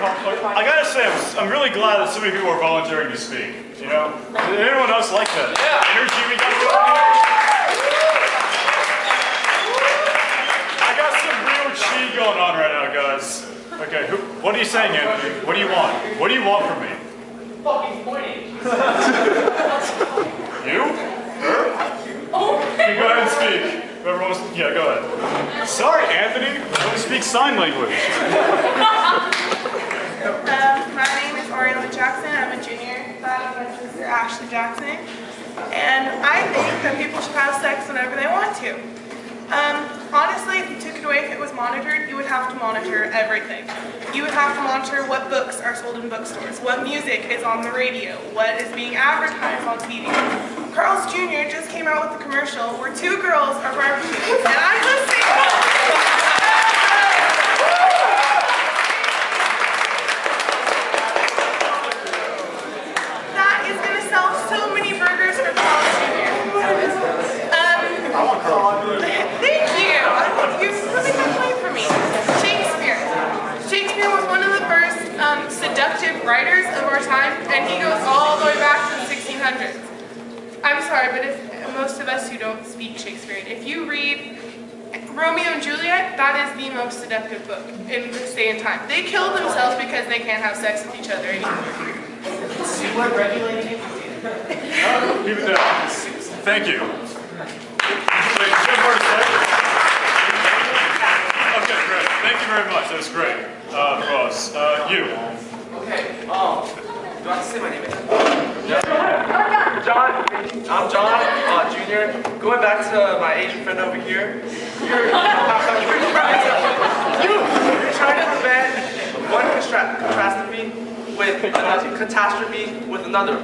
I gotta say, I'm really glad that so many people are volunteering to speak. You know, did anyone else like that? Yeah. Energy we got going here. I got some real chi going on right now, guys. Okay, what are you saying, Anthony? What do you want? What do you want from me? Fucking pointing. You? Her? Okay, go ahead and speak. Whoever wants, yeah, go ahead. Sorry, Anthony. Don't speak sign language. My name is Oriana Jackson. I'm a junior. That's my sister, Ashley Jackson. And I think that people should have sex whenever they want to. Honestly, if you took it away, if it was monitored, you would have to monitor everything. You would have to monitor what books are sold in bookstores, what music is on the radio, what is being advertised on TV. Carl's Jr. just came out with a commercial where two girls are barbecuing, and I'm just saying. That is going to sell so many burgers for Carl's Jr. I want Carl. Thank you. You really got away from me. Shakespeare. Shakespeare was one of the first seductive writers of our time, and he goes all the way back to the 1600s. I'm sorry, but if most of us who don't speak Shakespeare, if you read Romeo and Juliet, that is the most seductive book in this day and time. They kill themselves because they can't have sex with each other anymore. See what regulating? Keep it down. Thank you. Wait, okay, great. Thank you very much. That was great. Ross, you. Okay, do I have to say my name again? John. I'm John, Junior. Going back to my Asian friend over here. You're trying to prevent one catastrophe with another.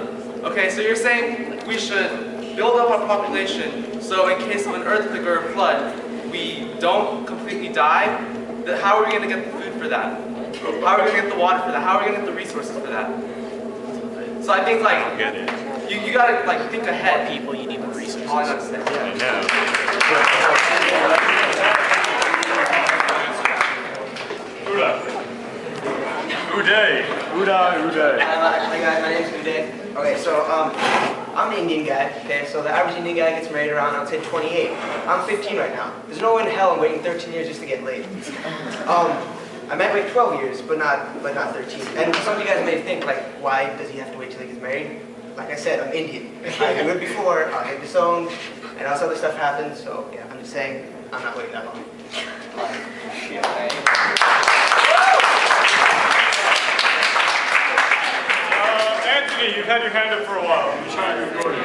Okay, so you're saying we should build up our population so in case of an earthquake or a flood, we don't completely die. Then how are we going to get the food for that? How are we going to get the water for that? How are we going to get the resources for that? So I think like you gotta like think ahead. People, you need the resources. All I gotta say. I know. Udai. Hi guys, my name is Udai. Okay, so I'm an Indian guy. Okay, so the average Indian guy gets married around, I'd say 28. I'm 15 right now. There's no way in hell I'm waiting 13 years just to get laid. I might wait 12 years, but not 13. And some of you guys may think, like, why does he have to wait till he gets married? Like I said, I'm Indian. I knew it before, I get disowned, and all this other stuff happens, so yeah, I'm just saying, I'm not waiting that long. Anthony, you've had your hand up for a while. I'm trying to record you.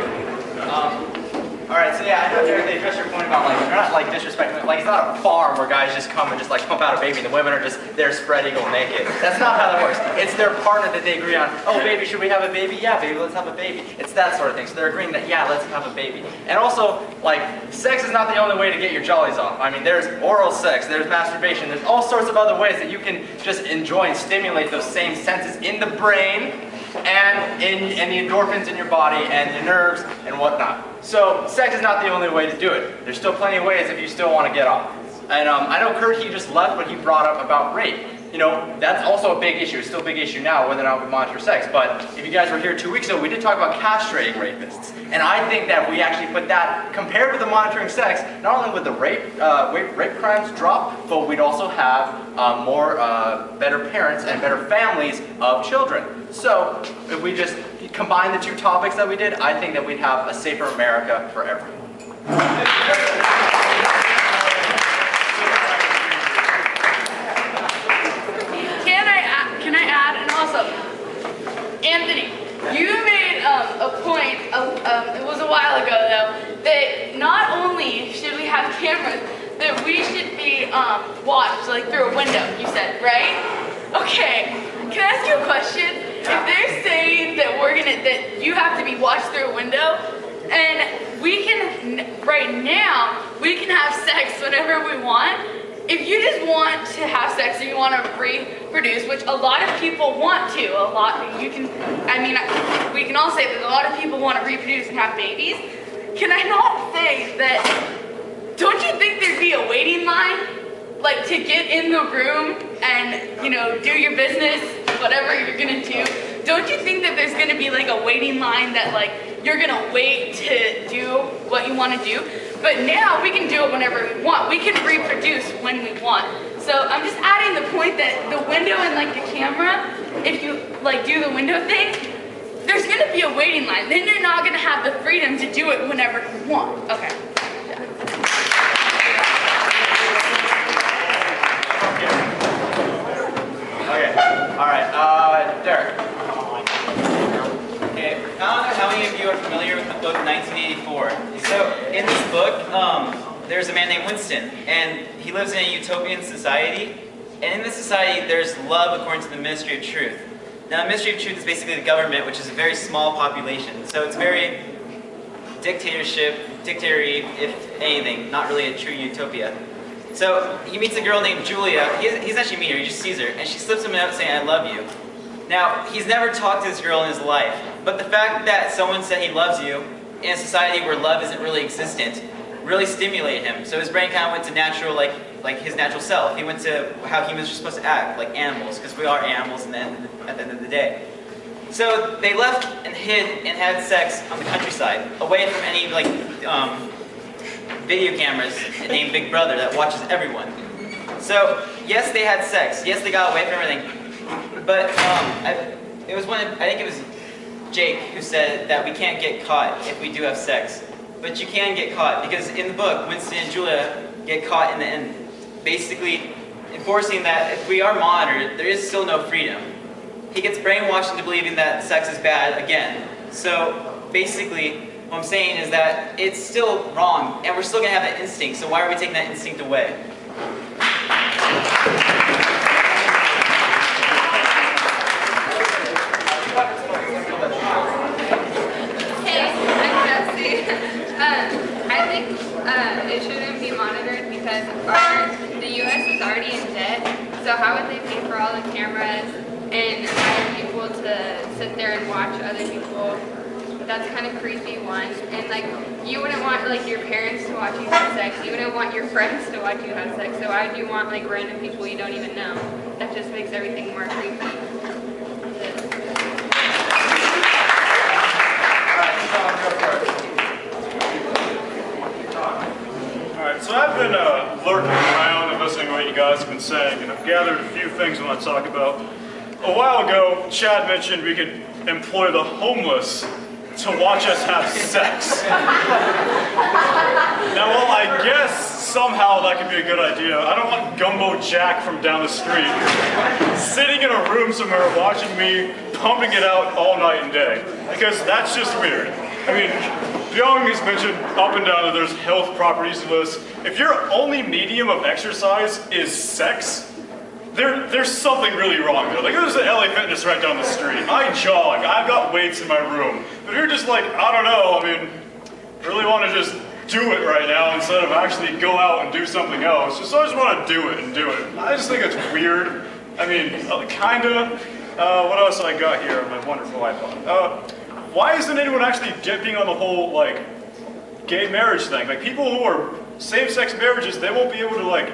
Alright, so yeah, I know they address your point about like, they're not like disrespecting, like it's not a farm where guys just come and just like pump out a baby and the women are just there spread eagle naked. That's not how that works. It's their partner that they agree on, oh baby, should we have a baby? Yeah baby, let's have a baby. It's that sort of thing. So they're agreeing that yeah, let's have a baby. And also, like, sex is not the only way to get your jollies off. I mean, there's oral sex, there's masturbation, there's all sorts of other ways that you can just enjoy and stimulate those same senses in the brain and in the endorphins in your body and your nerves and whatnot. So sex is not the only way to do it. There's still plenty of ways if you still want to get off. And I know Kurt, he just left, but he brought up about rape. You know, that's also a big issue. It's still a big issue now, whether or not we monitor sex. But if you guys were here 2 weeks ago, we did talk about castrating rapists. And I think that we actually put that, compared with the monitoring sex, not only would the rape crimes drop, but we'd also have better parents and better families of children. So if we just combine the two topics that we did, I think that we'd have a safer America for everyone. Can I add? And also, Anthony, you made a point, it was a while ago though, that not only should we have cameras, that we should be watched like through a window, you said, right? Okay, can I ask you a question? If they're saying that that you have to be watched through a window, and we can, right now, we can have sex whenever we want. If you just want to have sex and you want to reproduce, which a lot of people want to, we can all say that a lot of people want to reproduce and have babies. Can I not say that, don't you think there'd be a waiting line? Like to get in the room and, you know, do your business whatever you're gonna do, don't you think that there's gonna be like a waiting line that like you're gonna wait to do what you want to do? But now we can do it whenever we want. We can reproduce when we want. So I'm just adding the point that the window and like the camera, if you like do the window thing, there's gonna be a waiting line. Then you're not gonna have the freedom to do it whenever you want. Okay. Okay, alright, Derek. Okay, I don't know how many of you are familiar with the book 1984. So, in this book, there's a man named Winston, and he lives in a utopian society, and in this society, there's love according to the Ministry of Truth. Now, the Ministry of Truth is basically the government, which is a very small population, so it's very dictatorship, if anything, not really a true utopia. So he meets a girl named Julia. He's actually meet her, he just sees her, and she slips him a note saying, "I love you." Now, he's never talked to this girl in his life, but the fact that someone said he loves you in a society where love isn't really existent really stimulated him. So his brain kind of went to natural, like his natural self. He went to how humans are supposed to act, like animals, because we are animals at the end of the day. So they left and hid and had sex on the countryside, away from any video cameras named Big Brother that watches everyone. So yes, they had sex. Yes, they got away from everything. But I think it was Jake who said that we can't get caught if we do have sex. But you can get caught, because in the book, Winston and Julia get caught in the end, basically enforcing that if we are monitored, there is still no freedom. He gets brainwashed into believing that sex is bad again. So basically, what I'm saying is that it's still wrong, and we're still going to have that instinct, so why are we taking that instinct away? Hey, I'm Jesse. I think it shouldn't be monitored because the U.S. is already in debt, so how would they pay for all the cameras and hire people to sit there and watch other people? That's kind of creepy, one. And like, you wouldn't want like your parents to watch you have sex. You wouldn't want your friends to watch you have sex. So why would you want like random people you don't even know? That just makes everything more creepy. Alright, so I've been lurking around and listening to what you guys have been saying, and I've gathered a few things I want to talk about. A while ago, Chad mentioned we could employ the homeless to watch us have sex. Now, well, I guess somehow that could be a good idea. I don't want Gumbo Jack from down the street sitting in a room somewhere watching me pumping it out all night and day, because that's just weird. I mean, Byung has mentioned up and down that there's health properties to this. If your only medium of exercise is sex, there's something really wrong there. Like, there's an LA Fitness right down the street. I jog, I've got weights in my room. But if you're just like, I don't know, I mean, really want to just do it right now instead of actually go out and do something else. So I just want to do it and do it. I just think it's weird. I mean, kinda. What else I got here on my wonderful iPod? Why isn't anyone actually getting on the whole, like, gay marriage thing? Like, people who are same-sex marriages, they won't be able to, like,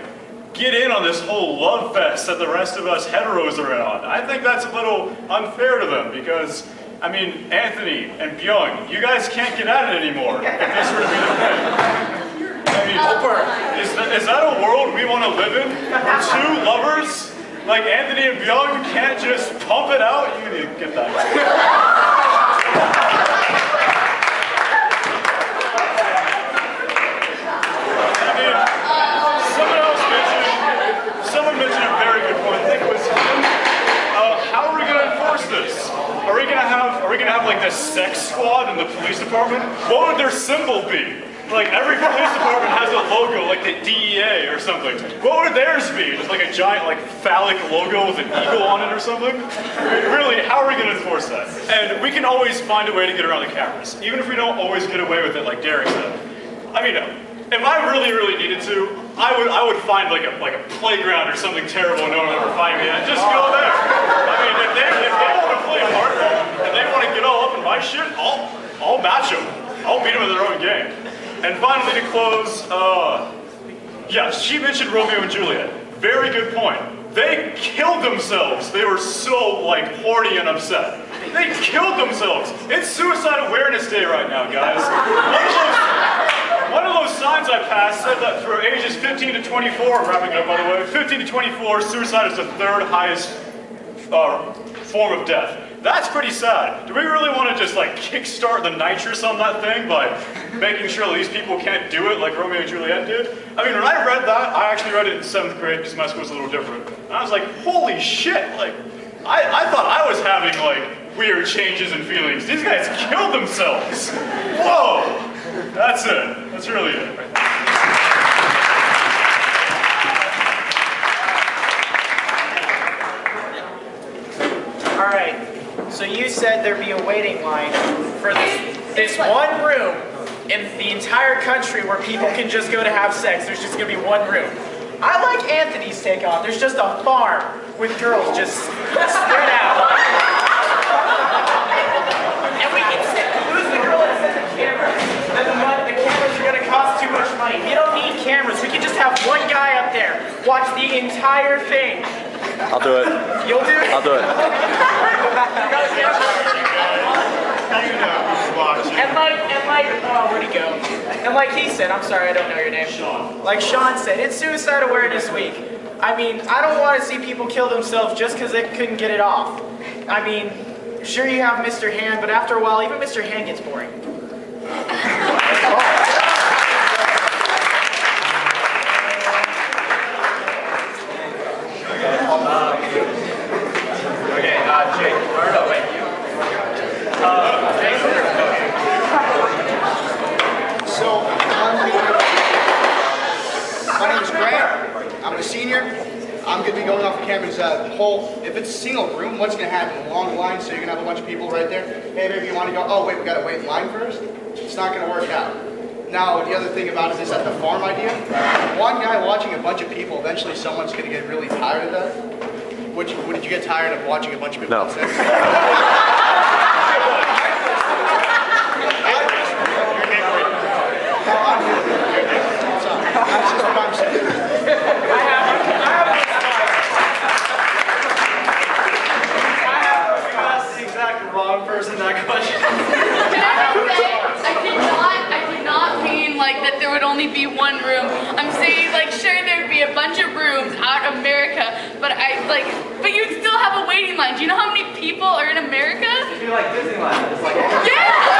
get in on this whole love fest that the rest of us heteros are in on. I think that's a little unfair to them because, I mean, Anthony and Byung, you guys can't get at it anymore if this were to be the thing. I mean, is that a world we want to live in? Where two lovers, like Anthony and Byung, can't just pump it out? You need to get that. Someone mentioned a very good point. I think it was him. How are we going to enforce this? Are we going to have like this sex squad in the police department? What would their symbol be? Like every police department has a logo, like the DEA or something. What would theirs be? Just like a giant, like phallic logo with an eagle on it or something? Really, how are we going to enforce that? And we can always find a way to get around the cameras, even if we don't always get away with it, like Derek said. I mean, if I really needed to, I would find like a playground or something terrible no one will ever find me at. Just go there. I mean, if they want to play hardball and they want to get all up in my shit, I'll match them. I'll beat them in their own game. And finally, to close, yeah, she mentioned Romeo and Juliet. Very good point. They killed themselves. They were so, like, horny and upset. They killed themselves. It's Suicide Awareness Day right now, guys. One of those signs I passed said that for ages 15 to 24, wrapping up by the way, 15 to 24, suicide is the third highest form of death. That's pretty sad. Do we really want to just like kickstart the nitrous on that thing by making sure these people can't do it like Romeo and Juliet did? I mean, when I read that, I actually read it in 7th grade because my school was a little different. And I was like, holy shit, like, I thought I was having like weird changes in feelings. These guys killed themselves. Whoa! That's it. That's really it. All right. So you said there'd be a waiting line for this one room in the entire country where people can just go to have sex. There's just going to be one room. I like Anthony's take on. There's just a farm with girls just spread out. And we can lose the girl and send the camera. Then the cameras are going to cost too much money. We don't need cameras. We can just have one guy up there watch the entire thing. I'll do it. You'll do it? I'll do it. Where'd he go? And like he said, I'm sorry, I don't know your name. Shaun. Like Shaun said, it's Suicide Awareness Week. I mean, I don't want to see people kill themselves just because they couldn't get it off. I mean, sure you have Mr. Hand, but after a while, even Mr. Hand gets boring. Jake, or no, wait, you. So, my name is Grant. I'm a senior. I'm going to be going off the campus if it's a single room, what's going to happen? A long line, so you're going to have a bunch of people right there. Hey, baby, you want to go? Oh, wait, we got to wait in line first? It's not going to work out. Now, the other thing about it is that the farm idea, one guy watching a bunch of people, eventually someone's going to get really tired of that. Would you get tired of watching a bunch of people have sex? I asked the exact wrong person that question. Can I just say, I did not mean like that there would only be one room. I'm saying like sure there'd be a bunch of rooms out of America, but but you'd still have a waiting line. Do you know how many people are in America? It'd be like Disneyland. It's like Yeah!